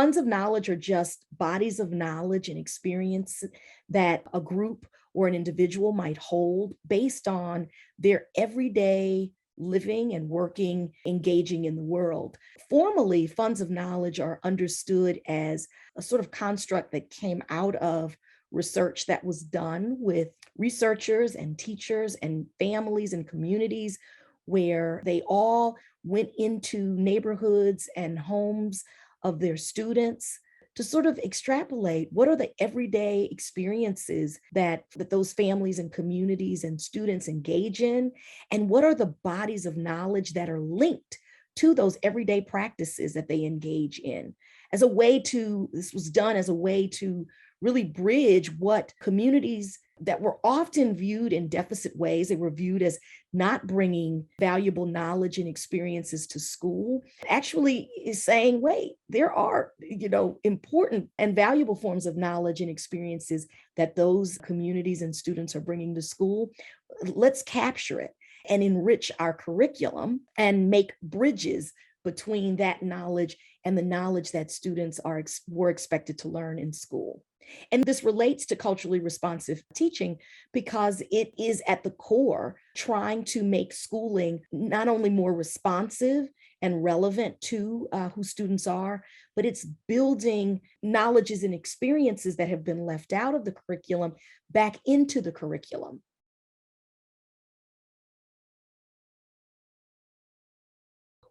Funds of knowledge are just bodies of knowledge and experience that a group or an individual might hold based on their everyday living and working, engaging in the world. Formally, funds of knowledge are understood as a sort of construct that came out of research that was done with researchers and teachers and families and communities, where they all went into neighborhoods and homes of their students to sort of extrapolate what are the everyday experiences that those families and communities and students engage in, and what are the bodies of knowledge that are linked to those everyday practices that they engage in. This was done as a way to really bridge what communities that were often viewed in deficit ways. They were viewed as not bringing valuable knowledge and experiences to school, actually is saying, wait, there are, important and valuable forms of knowledge and experiences that those communities and students are bringing to school. Let's capture it and enrich our curriculum and make bridges between that knowledge and the knowledge that students were expected to learn in school. And this relates to culturally responsive teaching because it is at the core trying to make schooling not only more responsive and relevant to who students are, but it's building knowledges and experiences that have been left out of the curriculum back into the curriculum.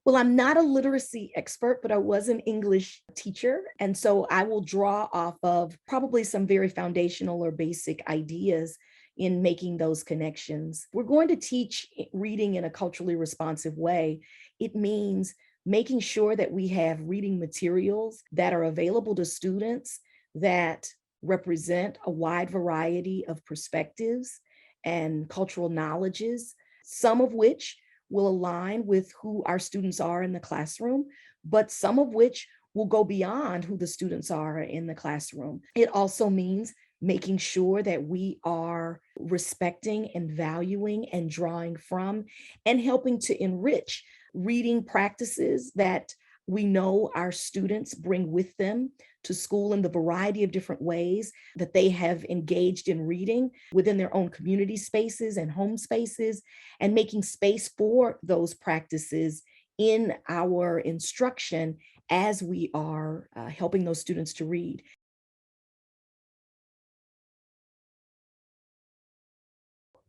Well, I'm not a literacy expert, but I was an English teacher. And so I will draw off of probably some very foundational or basic ideas in making those connections. We're going to teach reading in a culturally responsive way. It means making sure that we have reading materials that are available to students that represent a wide variety of perspectives and cultural knowledges, some of which will align with who our students are in the classroom, but some of which will go beyond who the students are in the classroom. It also means making sure that we are respecting and valuing and drawing from and helping to enrich reading practices that we know our students bring with them to school in the variety of different ways that they have engaged in reading within their own community spaces and home spaces, and making space for those practices in our instruction as we are helping those students to read.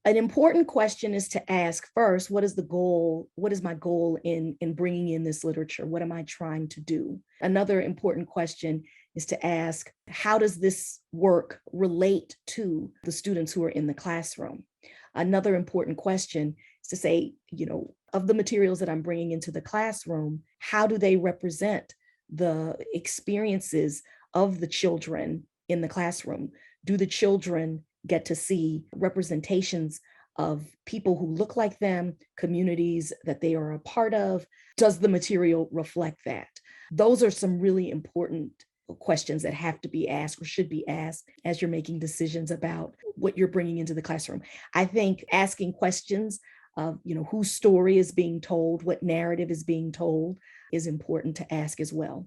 An important question is to ask first, what is the goal? What is my goal in bringing in this literature? What am I trying to do? Another important question is to ask, how does this work relate to the students who are in the classroom? Another important question is to say, of the materials that I'm bringing into the classroom, how do they represent the experiences of the children in the classroom? Do the children get to see representations of people who look like them, communities that they are a part of? Does the material reflect that? Those are some really important questions that have to be asked or should be asked as you're making decisions about what you're bringing into the classroom. I think asking questions of, whose story is being told, what narrative is being told, is important to ask as well.